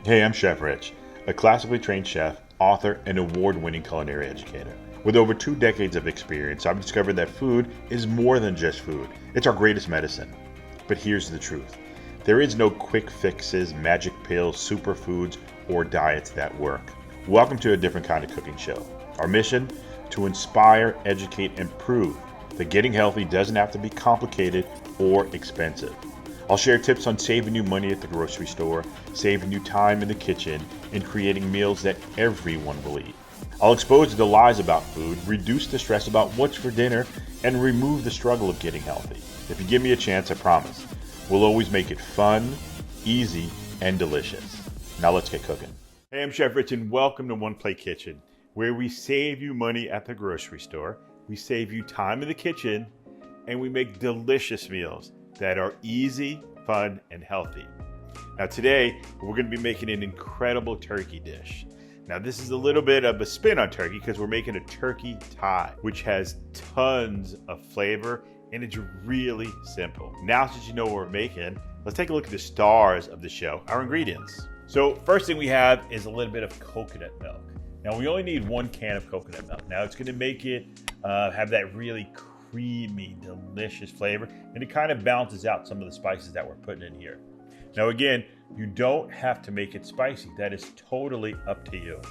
Hey, I'm Chef Rich, a classically trained chef, author, and award-winning culinary educator. With over 2 decades of experience, I've discovered that food is more than just food. It's our greatest medicine. But here's the truth. There is no quick fixes, magic pills, superfoods, or diets that work. Welcome to a different kind of cooking show. Our mission? To inspire, educate, and prove that getting healthy doesn't have to be complicated or expensive. I'll share tips on saving you money at the grocery store, saving you time in the kitchen, and creating meals that everyone will eat. I'll expose the lies about food, reduce the stress about what's for dinner, and remove the struggle of getting healthy. If you give me a chance, I promise, we'll always make it fun, easy, and delicious. Now let's get cooking. Hey, I'm Chef Rich, and welcome to One Plate Kitchen, where we save you money at the grocery store, we save you time in the kitchen, and we make delicious meals that are easy, fun, and healthy. Now today, we're going to be making an incredible turkey dish. Now this is a little bit of a spin on turkey because we're making a turkey thigh, which has tons of flavor and it's really simple. Now since you know what we're making, let's take a look at the stars of the show, our ingredients. So first thing we have is a little bit of coconut milk. Now we only need 1 can of coconut milk. Now it's going to make it have that really creamy, delicious flavor, and it kind of balances out some of the spices that we're putting in here. Now again, you don't have to make it spicy. That is totally up to you.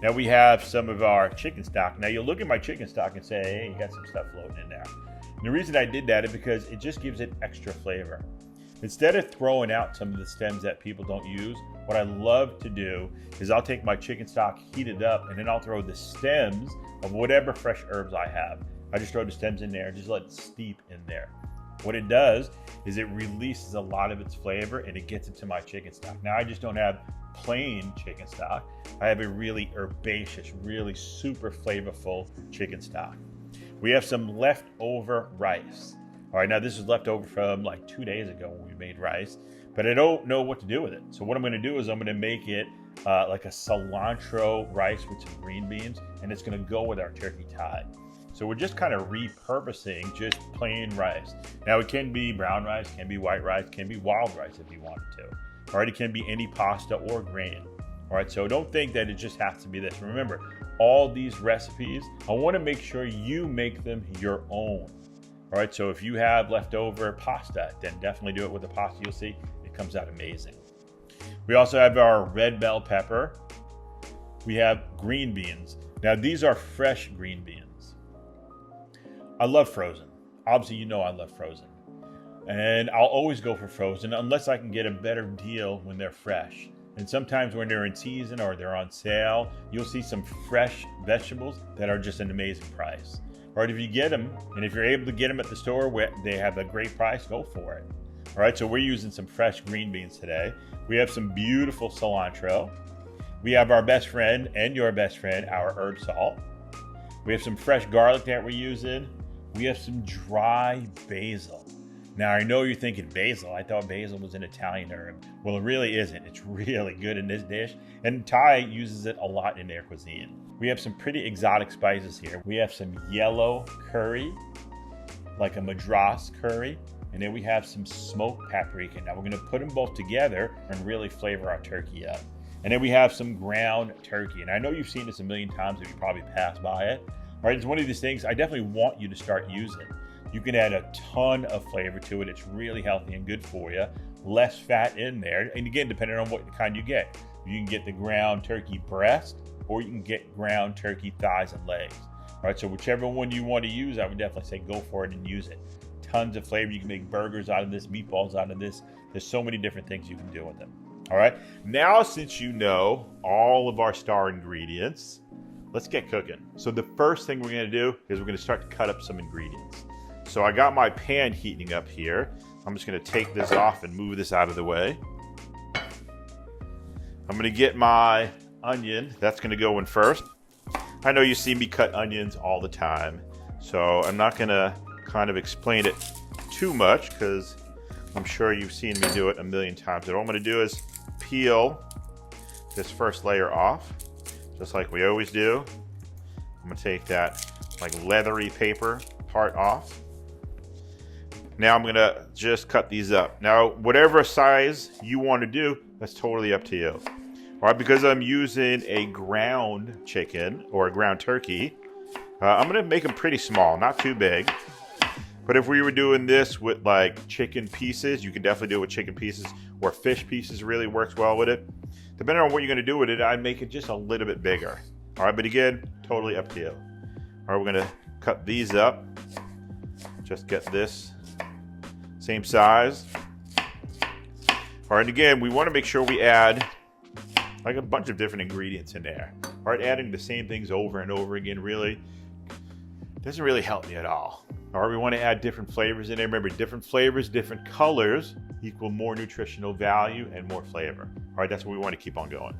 Now we have some of our chicken stock. Now you'll look at my chicken stock and say, hey, you got some stuff floating in there. And the reason I did that is because it just gives it extra flavor. Instead of throwing out some of the stems that people don't use, what I love to do is I'll take my chicken stock, heat it up, and then I'll throw the stems of whatever fresh herbs I have. I just throw the stems in there and just let it steep in there. What it does is it releases a lot of its flavor and it gets into my chicken stock. Now I just don't have plain chicken stock. I have a really herbaceous, really super flavorful chicken stock. We have some leftover rice. All right, now this is left over from like 2 days ago when we made rice, but I don't know what to do with it. So what I'm gonna do is I'm gonna make it like a cilantro rice with some green beans, and it's gonna go with our turkey thigh. So we're just kind of repurposing just plain rice. Now it can be brown rice, can be white rice, can be wild rice if you wanted to. All right, it can be any pasta or grain. All right, so don't think that it just has to be this. Remember, all these recipes, I wanna make sure you make them your own. All right, so if you have leftover pasta, then definitely do it with the pasta. You'll see it comes out amazing. We also have our red bell pepper. We have green beans. Now these are fresh green beans. I love frozen. Obviously, you know I love frozen. And I'll always go for frozen unless I can get a better deal when they're fresh. And sometimes when they're in season or they're on sale, you'll see some fresh vegetables that are just an amazing price. All right, if you get them, and if you're able to get them at the store where they have a great price, go for it. All right, so we're using some fresh green beans today. We have some beautiful cilantro. We have our best friend and your best friend, our herb salt. We have some fresh garlic that we're using. We have some dry basil. Now I know you're thinking basil. I thought basil was an Italian herb. Well, it really isn't. It's really good in this dish. And Thai uses it a lot in their cuisine. We have some pretty exotic spices here. We have some yellow curry, like a Madras curry. And then we have some smoked paprika. Now we're gonna put them both together and really flavor our turkey up. And then we have some ground turkey. And I know you've seen this a million times and you probably passed by it. All right, it's one of these things I definitely want you to start using. You can add a ton of flavor to it. It's really healthy and good for you. Less fat in there. And again, depending on what kind you get. You can get the ground turkey breast or you can get ground turkey thighs and legs. All right, so whichever one you want to use, I would definitely say go for it and use it. Tons of flavor. You can make burgers out of this, meatballs out of this. There's so many different things you can do with them. All right, now since you know all of our star ingredients, let's get cooking. So the first thing we're gonna do is we're gonna start to cut up some ingredients. So I got my pan heating up here. I'm just gonna take this off and move this out of the way. I'm gonna get my onion. That's gonna go in first. I know you see me cut onions all the time, so I'm not gonna kind of explain it too much because I'm sure you've seen me do it a million times. But all I'm gonna do is peel this first layer off, just like we always do. I'm gonna take that like leathery paper part off. Now I'm gonna just cut these up. Now, whatever size you want to do, that's totally up to you. All right, because I'm using a ground chicken or a ground turkey, I'm gonna make them pretty small, not too big. But if we were doing this with like chicken pieces, you can definitely do it with chicken pieces, or fish pieces really works well with it. Depending on what you're gonna do with it, I'd make it just a little bit bigger. All right, but again, totally up to you. All right, we're gonna cut these up. Just get this same size. All right, again, we want to make sure we add like a bunch of different ingredients in there. All right, adding the same things over and over again really doesn't really help me at all. All right, we want to add different flavors in there. Remember, different flavors, different colors equal more nutritional value and more flavor. All right, that's what we want to keep on going.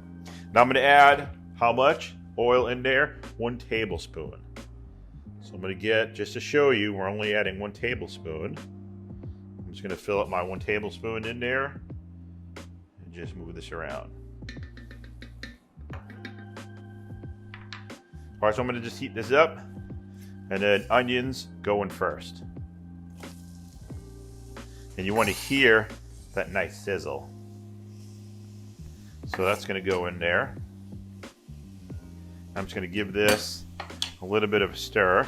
Now I'm going to add how much oil in there? 1 tablespoon. So I'm going to get, just to show you, we're only adding 1 tablespoon. I'm just going to fill up my 1 tablespoon in there and just move this around. All right, so I'm going to just heat this up, and then onions go in first. And you want to hear that nice sizzle. So that's going to go in there. I'm just going to give this a little bit of a stir.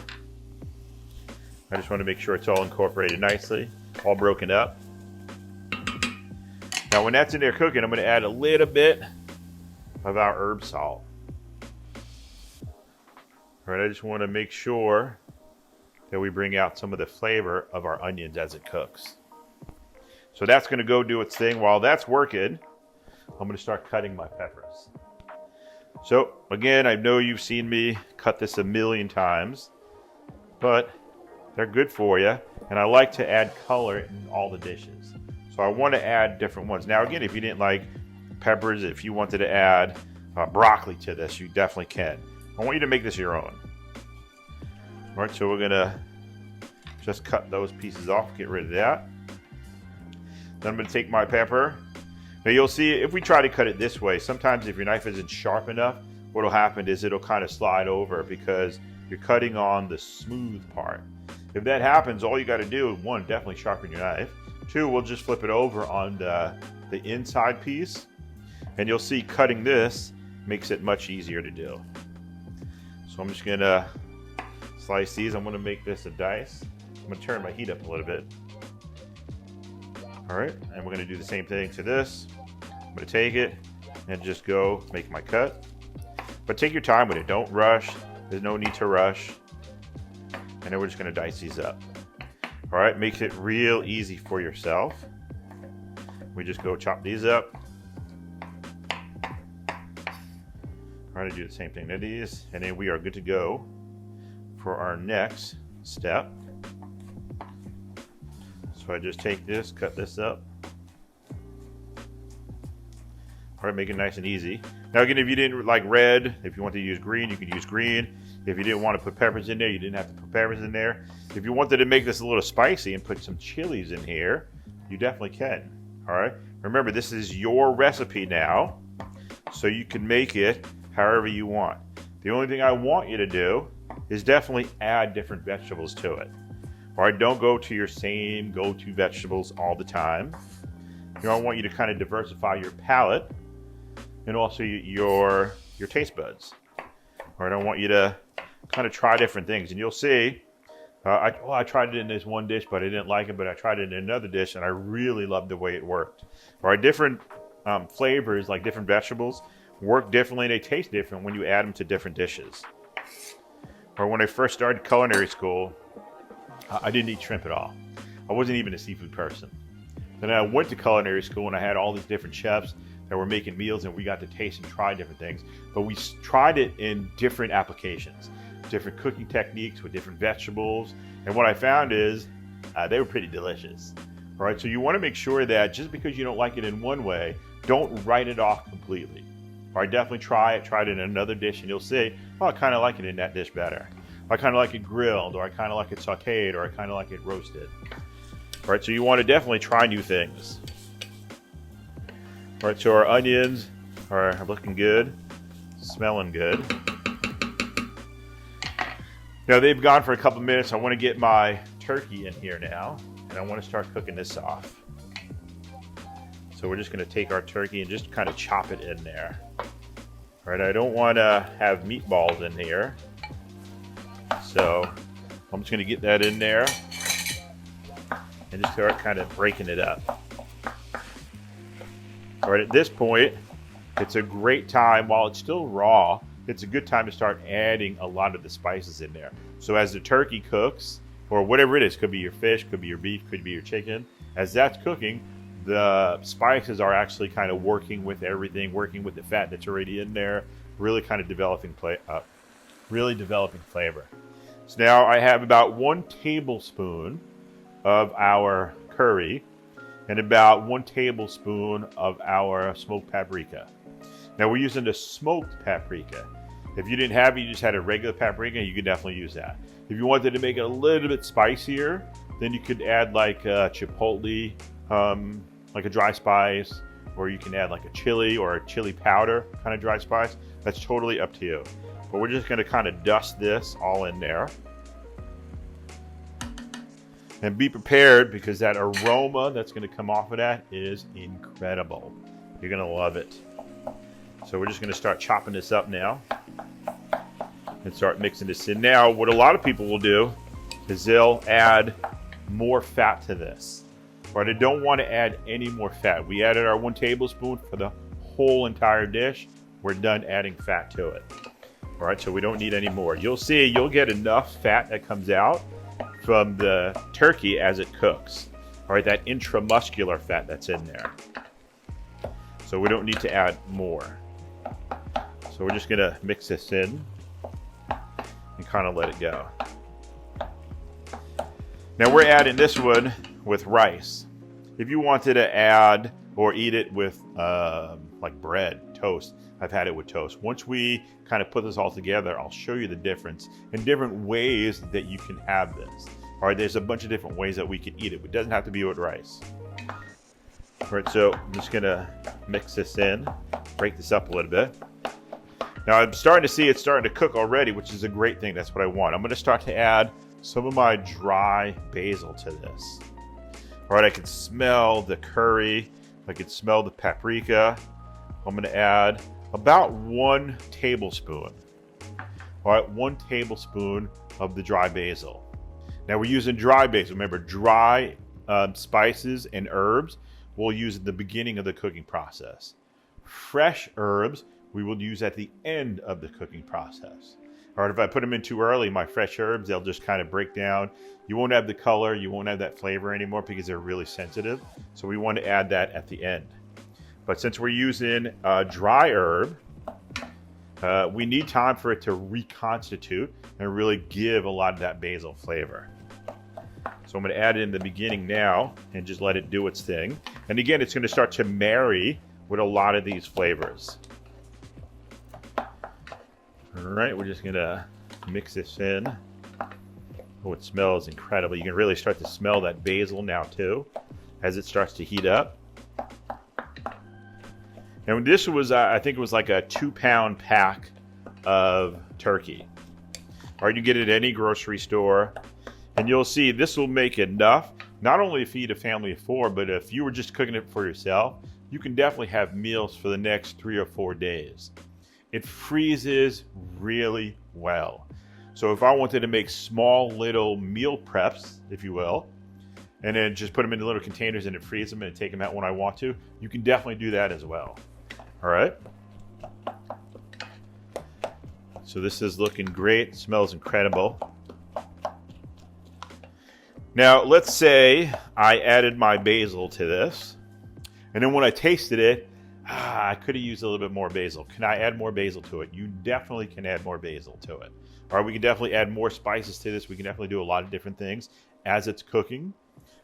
I just want to make sure it's all incorporated nicely, all broken up. Now when that's in there cooking, I'm going to add a little bit of our herb salt. All right, I just want to make sure that we bring out some of the flavor of our onions as it cooks. So that's going to go do its thing. While that's working, I'm going to start cutting my peppers. So again, I know you've seen me cut this a million times, but they're good for you. And I like to add color in all the dishes. So I want to add different ones. Now again, if you didn't like peppers, if you wanted to add broccoli to this, you definitely can. I want you to make this your own. All right, so we're gonna just cut those pieces off, get rid of that. Then I'm gonna take my pepper. Now you'll see if we try to cut it this way, sometimes if your knife isn't sharp enough, what'll happen is it'll kind of slide over because you're cutting on the smooth part. If that happens, all you gotta do, 1, definitely sharpen your knife. 2, we'll just flip it over on the inside piece, and you'll see cutting this makes it much easier to do. So I'm just gonna slice these. I'm gonna make this a dice. I'm gonna turn my heat up a little bit. All right, and we're gonna do the same thing to this. I'm gonna take it and just go make my cut. But take your time with it, don't rush. There's no need to rush. And then we're just gonna dice these up. All right, makes it real easy for yourself. We just go chop these up. All right, do the same thing to these, and then we are good to go for our next step. So I just take this, cut this up. All right, make it nice and easy. Now again, if you didn't like red, if you want to use green, you could use green. If you didn't want to put peppers in there, you didn't have to put peppers in there. If you wanted to make this a little spicy and put some chilies in here, you definitely can. All right, remember this is your recipe now, so you can make it however you want. The only thing I want you to do is definitely add different vegetables to it. All right, don't go to your same go-to vegetables all the time. You know, I want you to kind of diversify your palate and also your taste buds. All right, I want you to kind of try different things, and you'll see. I tried it in this one dish, but I didn't like it. But I tried it in another dish, and I really loved the way it worked. All right, different flavors, like different vegetables, work differently. They taste different when you add them to different dishes. Or when I first started culinary school, I didn't eat shrimp at all. I wasn't even a seafood person. Then I went to culinary school and I had all these different chefs that were making meals, and we got to taste and try different things. But we tried it in different applications, different cooking techniques with different vegetables. And what I found is they were pretty delicious. All right, so you want to make sure that just because you don't like it in one way, don't write it off completely. All right, definitely try it in another dish, and you'll see, oh, I kind of like it in that dish better. I kind of like it grilled, or I kind of like it sauteed, or I kind of like it roasted. All right, so you want to definitely try new things. All right, so our onions are looking good, smelling good. Now they've gone for a couple minutes. I want to get my turkey in here now. and I want to start cooking this off. So we're just going to take our turkey and just kind of chop it in there. All right, I don't want to have meatballs in here, so I'm just going to get that in there and just start kind of breaking it up. All right, at this point, it's a great time, while it's still raw, it's a good time to start adding a lot of the spices in there. So as the turkey cooks, or whatever it is, could be your fish, could be your beef, could be your chicken, as that's cooking, the spices are actually kind of working with everything, working with the fat that's already in there, really kind of developing flavor. So now I have about 1 tablespoon of our curry and about 1 tablespoon of our smoked paprika. Now we're using the smoked paprika. If you didn't have it, you just had a regular paprika, you could definitely use that. If you wanted to make it a little bit spicier, then you could add like a chipotle, like a dry spice, or you can add like a chili or a chili powder kind of dry spice. That's totally up to you. But we're just gonna kind of dust this all in there. And be prepared, because that aroma that's gonna come off of that is incredible. You're gonna love it. So we're just gonna start chopping this up now and start mixing this in. Now, what a lot of people will do is they'll add more fat to this. But I don't want to add any more fat. We added our 1 tablespoon for the whole entire dish. We're done adding fat to it. All right, so we don't need any more. You'll see, you'll get enough fat that comes out from the turkey as it cooks. All right, that intramuscular fat that's in there. So we don't need to add more. So we're just gonna mix this in and kind of let it go. Now we're adding this one with rice. If you wanted to add or eat it with like bread, toast, I've had it with toast. Once we kind of put this all together, I'll show you the difference and different ways that you can have this. All right, there's a bunch of different ways that we can eat it. It doesn't have to be with rice. All right, so I'm just gonna mix this in, break this up a little bit. Now I'm starting to see it's starting to cook already, which is a great thing. That's what I want. I'm gonna start to add some of my dry basil to this. All right, I can smell the curry. I can smell the paprika. I'm gonna add about 1 tablespoon. All right, 1 tablespoon of the dry basil. Now we're using dry basil. Remember, dry spices and herbs we'll use at the beginning of the cooking process. Fresh herbs we will use at the end of the cooking process. All right, if I put them in too early, my fresh herbs, they'll just kind of break down. You won't have the color, you won't have that flavor anymore because they're really sensitive. So we want to add that at the end. But since we're using dry herb, we need time for it to reconstitute and really give a lot of that basil flavor. So I'm going to add it in the beginning now and just let it do its thing. And again, it's going to start to marry with a lot of these flavors. All right, we're just going to mix this in. Oh, it smells incredible. You can really start to smell that basil now too as it starts to heat up. And this was, I think it was like a 2-pound pack of turkey. All right, you get it at any grocery store. And you'll see this will make enough, not only to feed a family of 4, but if you were just cooking it for yourself, you can definitely have meals for the next 3 or 4 days. It freezes really well. So if I wanted to make small little meal preps, if you will, and then just put them into little containers and it freeze them and take them out when I want to, you can definitely do that as well. All right. So this is looking great. It smells incredible. Now, let's say I added my basil to this, and then when I tasted it, I could have used a little bit more basil. Can I add more basil to it? You definitely can add more basil to it. All right, we can definitely add more spices to this. We can definitely do a lot of different things as it's cooking.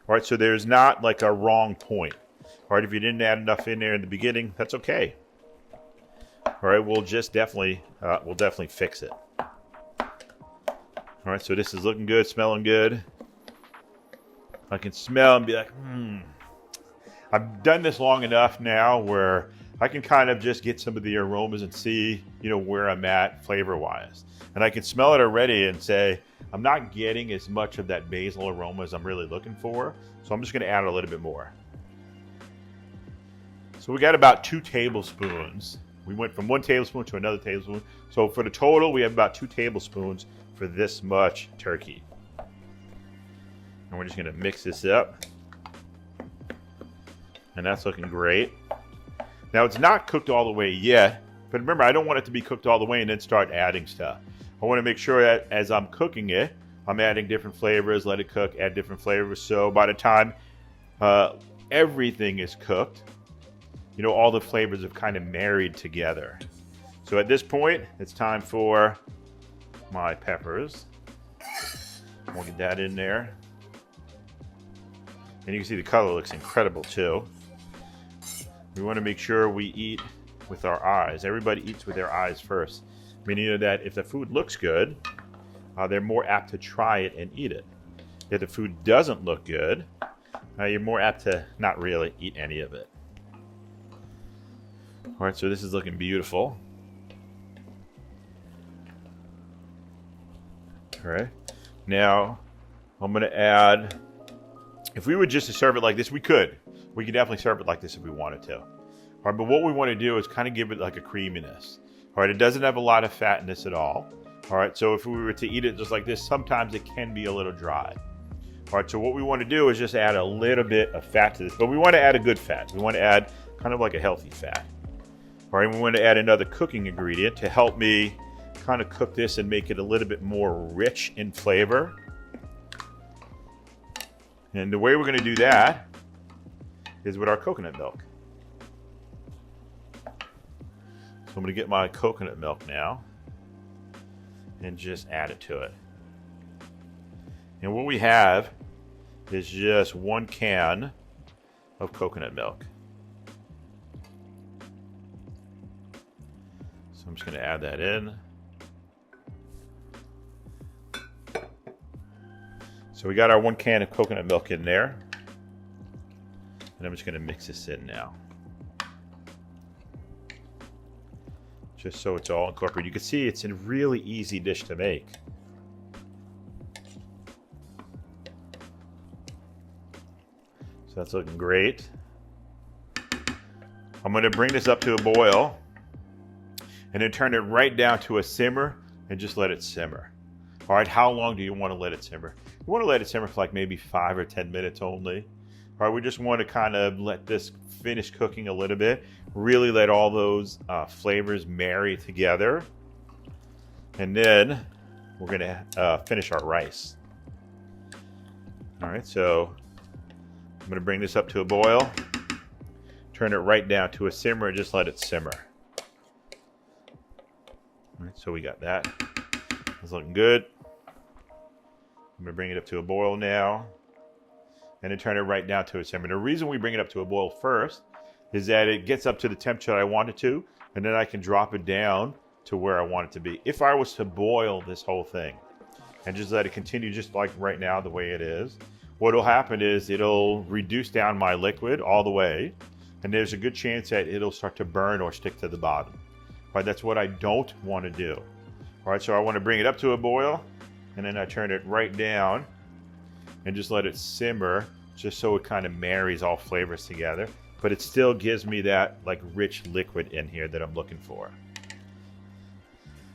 All right, so there's not like a wrong point. All right, if you didn't add enough in there in the beginning, that's okay. All right, we'll definitely fix it. All right, so this is looking good, smelling good. I can smell and be like, I've done this long enough now where I can kind of just get some of the aromas and see, where I'm at flavor-wise. And I can smell it already and say, I'm not getting as much of that basil aroma as I'm really looking for. So I'm just gonna add a little bit more. So we got about 2 tablespoons. We went from 1 tablespoon to another tablespoon. So for the total, we have about 2 tablespoons for this much turkey. And we're just gonna mix this up. And that's looking great. Now it's not cooked all the way yet, but remember, I don't want it to be cooked all the way and then start adding stuff. I want to make sure that as I'm cooking it, I'm adding different flavors, let it cook, add different flavors. So by the time everything is cooked, all the flavors have kind of married together. So at this point, it's time for my peppers. We'll get that in there. And you can see the color looks incredible too. We want to make sure we eat with our eyes. Everybody eats with their eyes first. Meaning that if the food looks good, they're more apt to try it and eat it. If the food doesn't look good, you're more apt to not really eat any of it. All right, so this is looking beautiful. All right, now I'm gonna add, if we were just to serve it like this, we could. We could definitely serve it like this if we wanted to. All right, but what we want to do is kind of give it like a creaminess. All right, it doesn't have a lot of fat in this at all. All right, so if we were to eat it just like this, sometimes it can be a little dry. All right, so what we want to do is just add a little bit of fat to this, but we want to add a good fat. We want to add kind of like a healthy fat. All right, we want to add another cooking ingredient to help me kind of cook this and make it a little bit more rich in flavor. And the way we're going to do that is with our coconut milk. So I'm going to get my coconut milk now and just add it to it. And what we have is just 1 can of coconut milk. So I'm just going to add that in. So we got our 1 can of coconut milk in there. And I'm just going to mix this in now. Just so it's all incorporated. You can see it's a really easy dish to make. So that's looking great. I'm going to bring this up to a boil and then turn it right down to a simmer and just let it simmer. All right, how long do you want to let it simmer? You want to let it simmer for like maybe 5 or 10 minutes only. All right, we just want to kind of let this finish cooking a little bit, really let all those flavors marry together. And then we're going to finish our rice. All right, so I'm going to bring this up to a boil, turn it right down to a simmer, and just let it simmer. All right, so we got that. It's looking good. I'm going to bring it up to a boil now, and then turn it right down to a simmer. The reason we bring it up to a boil first is that it gets up to the temperature I want it to, and then I can drop it down to where I want it to be. If I was to boil this whole thing and just let it continue just like right now the way it is, what will happen is it'll reduce down my liquid all the way, and there's a good chance that it'll start to burn or stick to the bottom. Right, that's what I don't want to do. All right, so I want to bring it up to a boil, and then I turn it right down and just let it simmer, just so it kind of marries all flavors together, but it still gives me that like rich liquid in here that I'm looking for.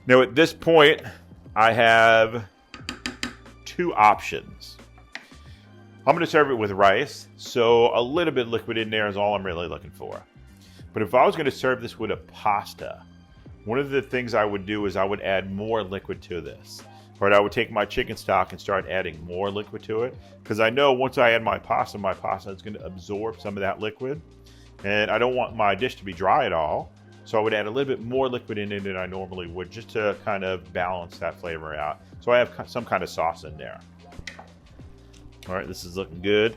Now at this point, I have 2 options. I'm going to serve it with rice, so a little bit liquid in there is all I'm really looking for. But if I was going to serve this with a pasta, one of the things I would do is I would add more liquid to this. Right, I would take my chicken stock and start adding more liquid to it, because I know once I add my pasta is going to absorb some of that liquid, and I don't want my dish to be dry at all. So I would add a little bit more liquid in it than I normally would, just to kind of balance that flavor out. So I have some kind of sauce in there. All right, this is looking good.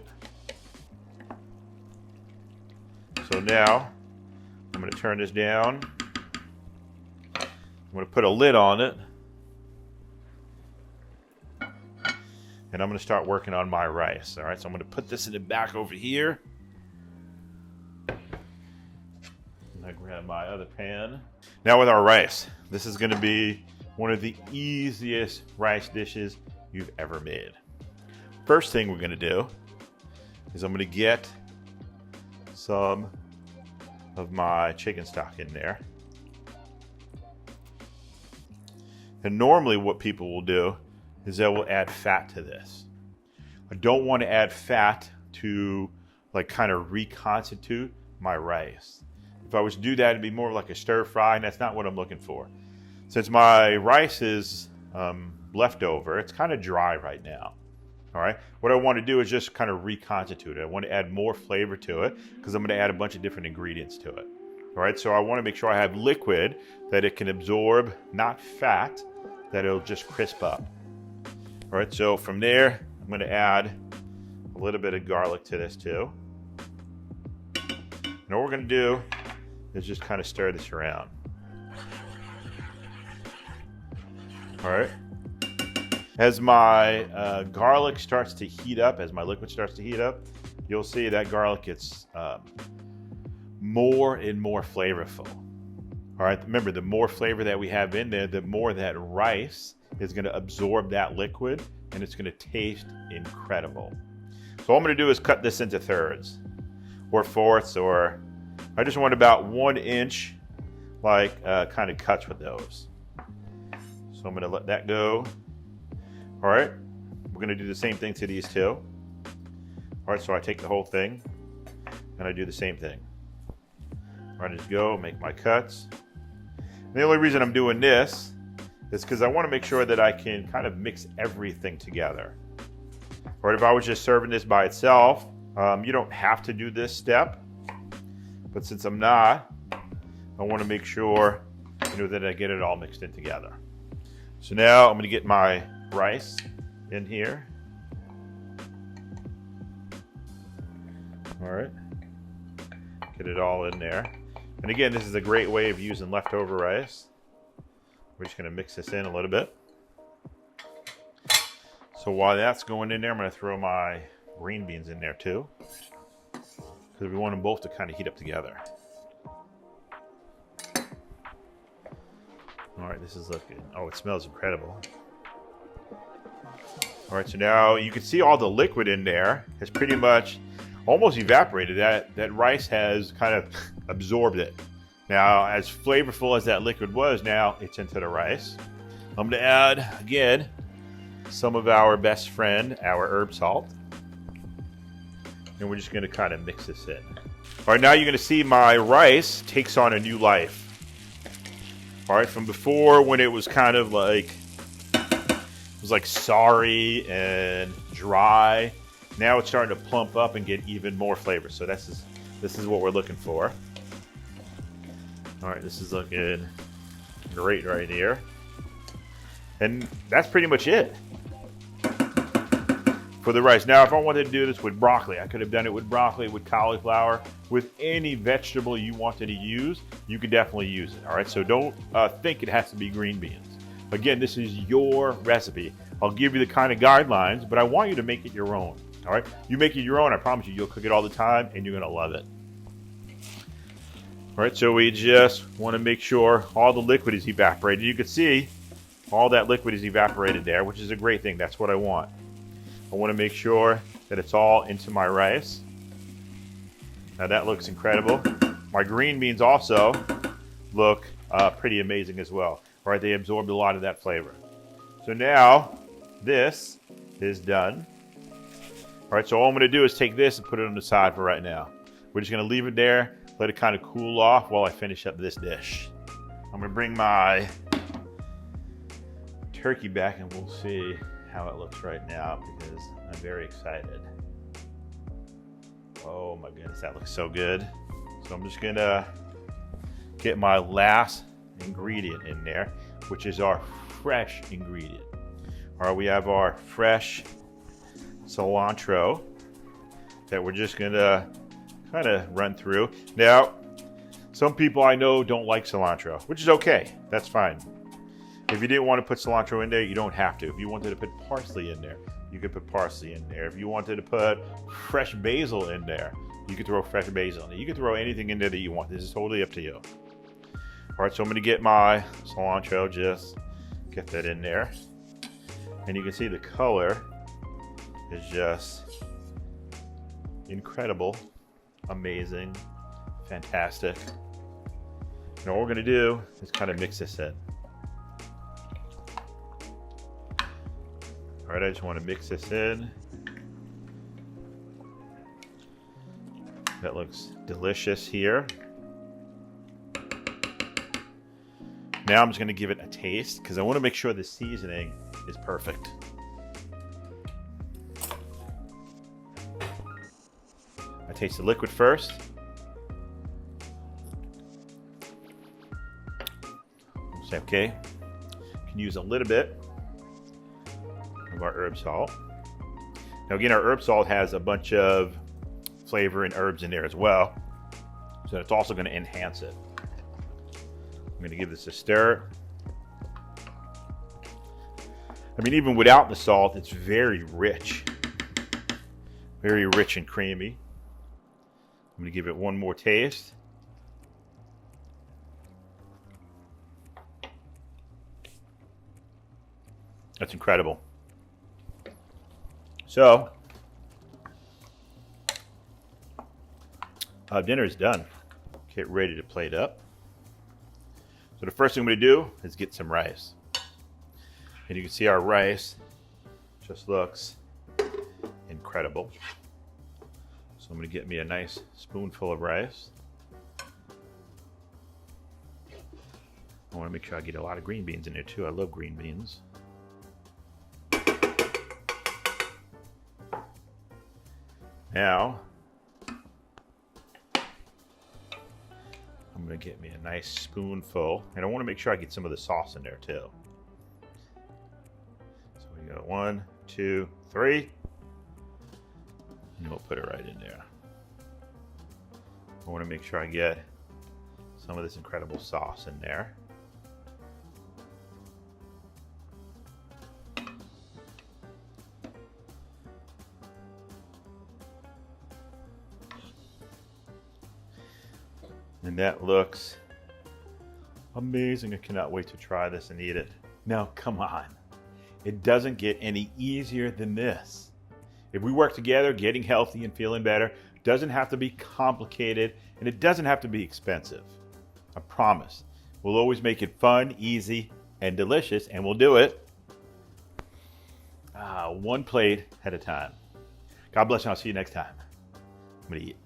So now I'm going to turn this down. I'm going to put a lid on it. And I'm going to start working on my rice. All right, so I'm going to put this in the back over here. And I got my other pan. Now with our rice, this is gonna be one of the easiest rice dishes you've ever made. First thing we're gonna do is I'm gonna get some of my chicken stock in there. And normally what people will do is they will add fat to this. I don't want to add fat to like kind of reconstitute my rice. If I was to do that, it'd be more like a stir fry, and that's not what I'm looking for. Since my rice is leftover, it's kind of dry right now. All right, what I want to do is just kind of reconstitute it. I want to add more flavor to it because I'm going to add a bunch of different ingredients to it. All right, so I want to make sure I have liquid that it can absorb, not fat, that it'll just crisp up. All right, so from there, I'm going to add a little bit of garlic to this too. And what we're going to do is just kind of stir this around. All right. As my garlic starts to heat up, as my liquid starts to heat up, you'll see that garlic gets more and more flavorful. All right, remember, the more flavor that we have in there, the more that rice is going to absorb that liquid, and it's going to taste incredible. So all I'm going to do is cut this into thirds or fourths, or I just want about 1 inch like kind of cuts with those. So I'm going to let that go. All right, we're going to do the same thing to these two. All right, so I take the whole thing and I do the same thing. All right, just go make my cuts. And the only reason I'm doing this is because I want to make sure that I can kind of mix everything together. All right, if I was just serving this by itself, you don't have to do this step. But since I'm not, I want to make sure that I get it all mixed in together. So now I'm going to get my rice in here. All right, get it all in there. And again, this is a great way of using leftover rice. We're just going to mix this in a little bit. So while that's going in there, I'm going to throw my green beans in there too, because we want them both to kind of heat up together. All right, this is looking, oh, it smells incredible. All right, so now you can see all the liquid in there has pretty much almost evaporated. That rice has kind of absorbed it. Now, as flavorful as that liquid was, now it's into the rice. I'm going to add, again, some of our best friend, our herb salt. And we're just going to kind of mix this in. All right, now you're going to see my rice takes on a new life. All right, from before when it was kind of like, it was like sorry and dry. Now it's starting to plump up and get even more flavor. So this is what we're looking for. All right, this is looking great right here. And that's pretty much it for the rice. Now, if I wanted to do this with broccoli, I could have done it with broccoli, with cauliflower, with any vegetable you wanted to use, you could definitely use it. All right, so don't think it has to be green beans. Again, this is your recipe. I'll give you the kind of guidelines, but I want you to make it your own. All right, you make it your own, I promise you'll cook it all the time and you're gonna love it. All right, so we just want to make sure all the liquid is evaporated. You can see all that liquid is evaporated there, which is a great thing. That's what I want. I want to make sure that it's all into my rice. Now that looks incredible. My green beans also look pretty amazing as well. All right, they absorbed a lot of that flavor. So now this is done. All right, so all I'm going to do is take this and put it on the side for right now. We're just going to leave it there, let it kind of cool off while I finish up this dish. I'm going to bring my turkey back and we'll see how it looks right now because I'm very excited. Oh my goodness, that looks so good. So I'm just going to get my last ingredient in there, which is our fresh ingredient. All right, we have our fresh cilantro that we're just gonna kind of run through. Now, some people I know don't like cilantro, which is okay, that's fine. If you didn't want to put cilantro in there, you don't have to. If you wanted to put parsley in there, you could put parsley in there. If you wanted to put fresh basil in there, you could throw fresh basil in there. You could throw anything in there that you want. This is totally up to you. All right, so I'm gonna get my cilantro, just get that in there. And you can see the color is just incredible, amazing, fantastic. Now what we're gonna do is kind of mix this in. All right, I just wanna mix this in. That looks delicious here. Now I'm just gonna give it a taste because I wanna make sure the seasoning is perfect. I taste the liquid first. Say okay. Can use a little bit of our herb salt. Now again, our herb salt has a bunch of flavor and herbs in there as well, so it's also going to enhance it. I'm going to give this a stir. I mean, even without the salt, it's very rich and creamy. I'm going to give it one more taste. That's incredible. So, dinner is done. Get ready to plate up. So the first thing I'm going to do is get some rice. And you can see our rice just looks incredible. So I'm going to get me a nice spoonful of rice. I want to make sure I get a lot of green beans in there too. I love green beans. Now, I'm going to get me a nice spoonful, and I want to make sure I get some of the sauce in there too. So we go 1, 2, 3, and we'll put it right in there. I want to make sure I get some of this incredible sauce in there. And that looks amazing. I cannot wait to try this and eat it. Now, come on. It doesn't get any easier than this. If we work together, getting healthy and feeling better doesn't have to be complicated, and it doesn't have to be expensive. I promise. We'll always make it fun, easy, and delicious, and we'll do it one plate at a time. God bless you. I'll see you next time. I'm going to eat.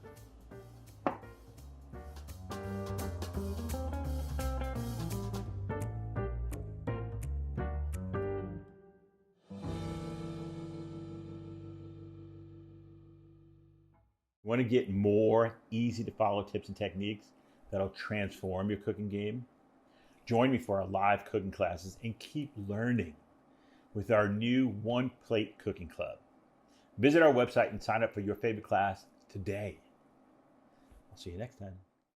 Want to get more easy to follow tips and techniques that'll transform your cooking game? Join me for our live cooking classes and keep learning with our new One Plate Cooking Club. Visit our website and sign up for your favorite class today. I'll see you next time.